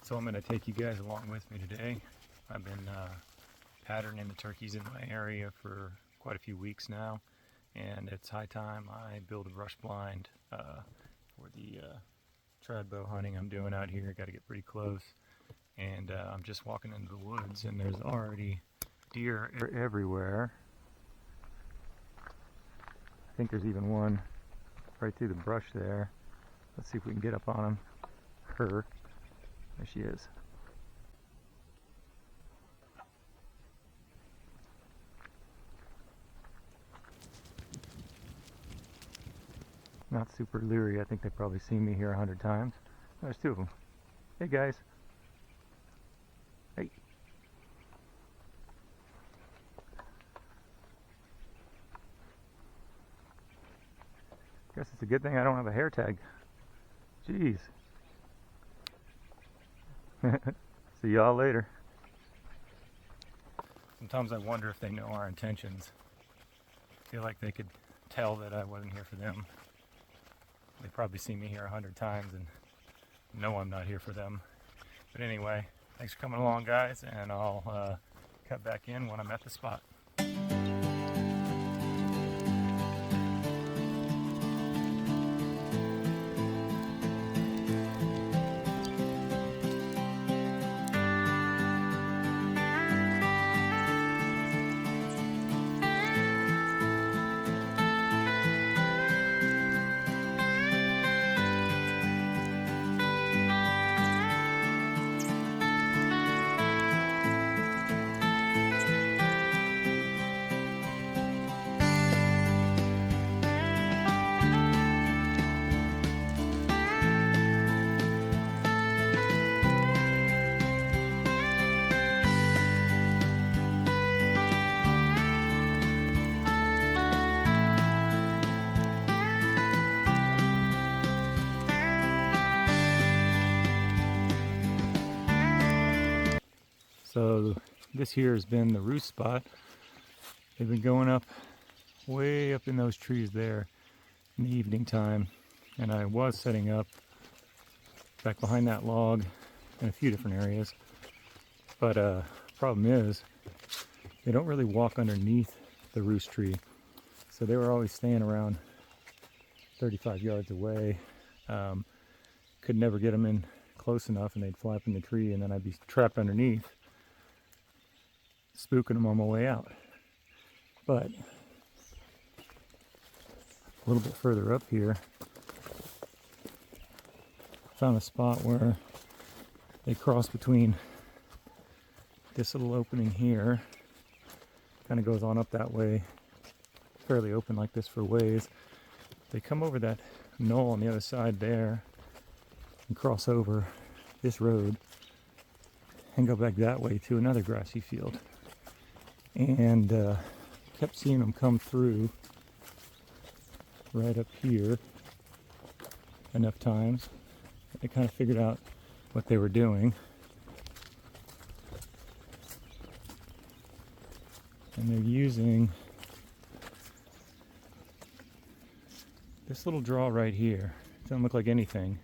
So I'm going to take you guys along with me today. I've been patterning the turkeys in my area for quite a few weeks now, and it's high time I build a brush blind for the trad bow hunting I'm doing out here. Got to get pretty close, and I'm just walking into the woods, and there's already deer everywhere. I think there's even one right through the brush there. Let's see if we can get up on him. Her. There she is. Not super leery. I think they've probably seen me here 100 times. There's two of them. Hey guys. Hey. Guess it's a good thing I don't have a hair tag. Jeez. See y'all later. Sometimes I wonder if they know our intentions. I feel like they could tell that I wasn't here for them. They probably see me here 100 times and know I'm not here for them. But anyway, thanks for coming along, guys, and I'll cut back in when I'm at the spot. So this here has been the roost spot. They've been going up way up in those trees there in the evening time, and I was setting up back behind that log in a few different areas, but problem is they don't really walk underneath the roost tree, so they were always staying around 35 yards away. Could never get them in close enough, and they'd fly up in the tree, and then I'd be trapped underneath, spooking them on my way out. But a little bit further up here, found a spot where they cross between this little opening here, kind of goes on up that way, fairly open like this for ways. They come over that knoll on the other side there and cross over this road and go back that way to another grassy field. And kept seeing them come through right up here enough times. I kind of figured out what they were doing. And they're using this little draw right here. It doesn't look like anything,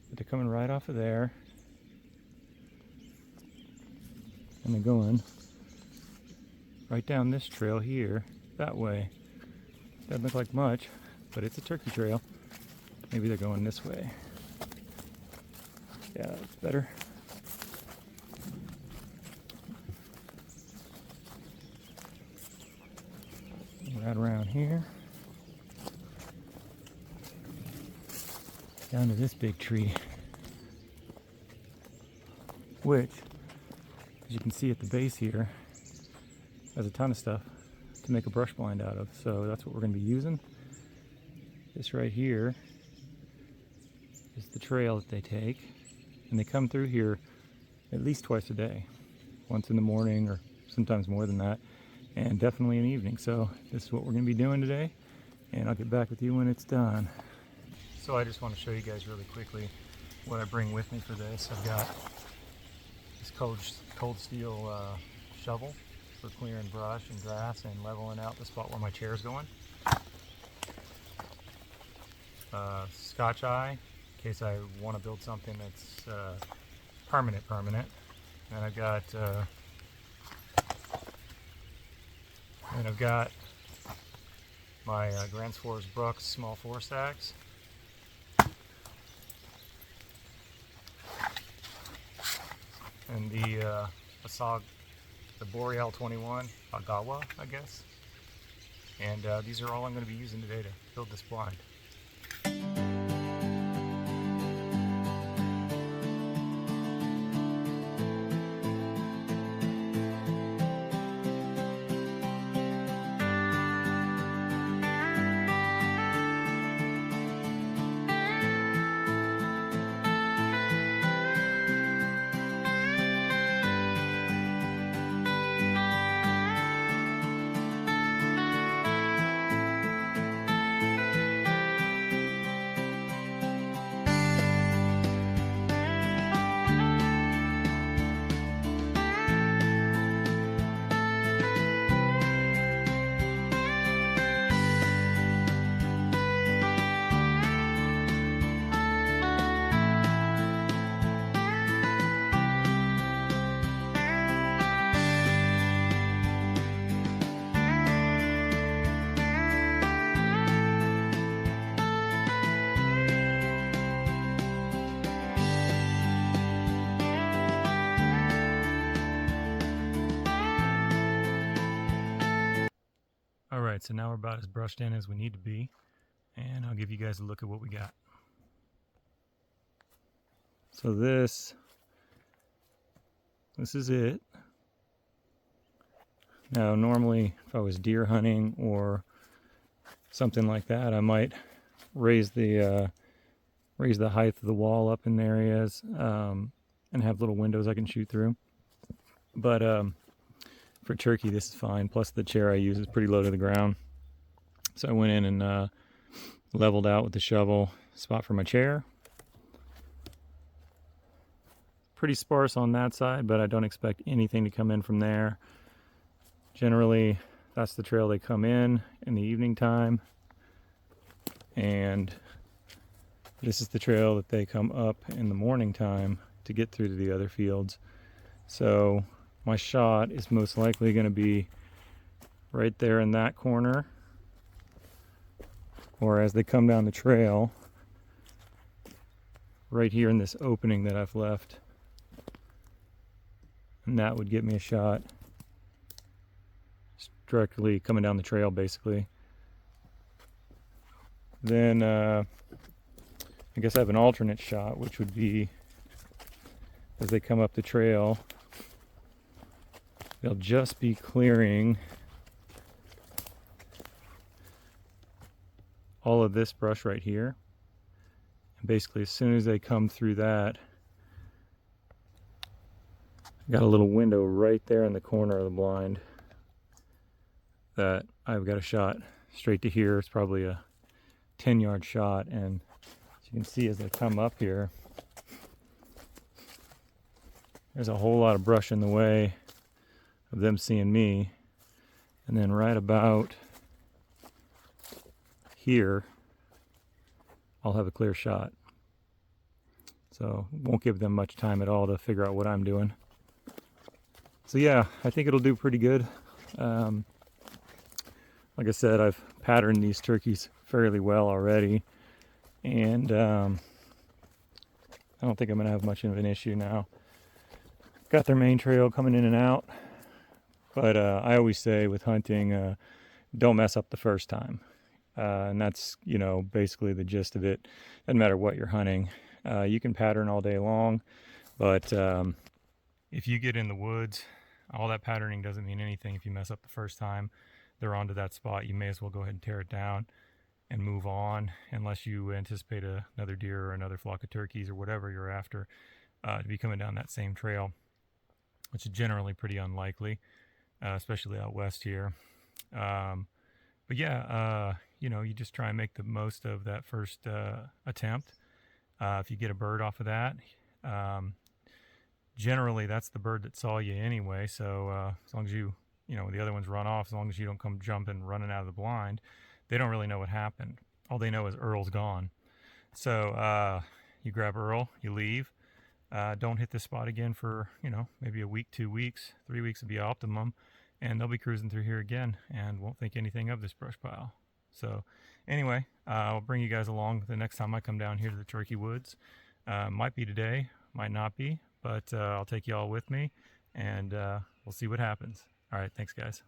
but they're coming right off of there. And they're going right down this trail here, that way. Doesn't look like much, but it's a turkey trail. Maybe they're going this way. Yeah, that's better. Right around here. Down to this big tree. Which, as you can see at the base here, has a ton of stuff to make a brush blind out of. So that's what we're going to be using. This right here is the trail that they take, and they come through here at least twice a day, once in the morning or sometimes more than that, and definitely in the evening. So this is what we're going to be doing today, and I'll get back with you when it's done. So I just want to show you guys really quickly what I bring with me for this. I've got this cold steel shovel for clearing brush and grass and leveling out the spot where my chair is going. Scotch eye, in case I want to build something that's permanent. And I've got my Grand Forest Brooks small 4 stacks. And the Boreal 21 Agawa, I guess. And these are all I'm going to be using today to build this blind. Alright, so now we're about as brushed in as we need to be, and I'll give you guys a look at what we got. So this is it. Now normally if I was deer hunting or something like that, I might raise the height of the wall up in areas and have little windows I can shoot through. But for turkey, this is fine. Plus the chair I use is pretty low to the ground. So I went in and leveled out with the shovel spot for my chair. Pretty sparse on that side, but I don't expect anything to come in from there. Generally, that's the trail they come in the evening time. And this is the trail that they come up in the morning time to get through to the other fields. So my shot is most likely going to be right there in that corner, or as they come down the trail, right here in this opening that I've left. And that would get me a shot directly coming down the trail, basically. Then I guess I have an alternate shot, which would be as they come up the trail, they'll just be clearing all of this brush right here. And basically, as soon as they come through that, I got a little window right there in the corner of the blind that I've got a shot straight to here. It's probably a 10-yard shot, and as you can see as they come up here, there's a whole lot of brush in the way of them seeing me. And then right about here, I'll have a clear shot. So won't give them much time at all to figure out what I'm doing. So yeah, I think it'll do pretty good. Like I said, I've patterned these turkeys fairly well already, and I don't think I'm going to have much of an issue now. Got their main trail coming in and out, but I always say with hunting, don't mess up the first time. And that's, basically the gist of it. Doesn't matter what you're hunting. You can pattern all day long, but if you get in the woods, all that patterning doesn't mean anything if you mess up the first time. They're onto that spot. You may as well go ahead and tear it down and move on, unless you anticipate another deer or another flock of turkeys or whatever you're after to be coming down that same trail, which is generally pretty unlikely, especially out west here. But yeah, you just try and make the most of that first attempt. If you get a bird off of that, generally that's the bird that saw you anyway. So as long as the other ones run off, as long as you don't come jumping, running out of the blind, they don't really know what happened. All they know is Earl's gone. So you grab Earl, you leave. don't hit this spot again for, you know, maybe a week, 2 weeks, 3 weeks would be optimum, and they'll be cruising through here again and won't think anything of this brush pile. So anyway, I'll bring you guys along the next time I come down here to the Turkey Woods. Might be today, might not be, but I'll take you all with me, and we'll see what happens. All right, thanks guys.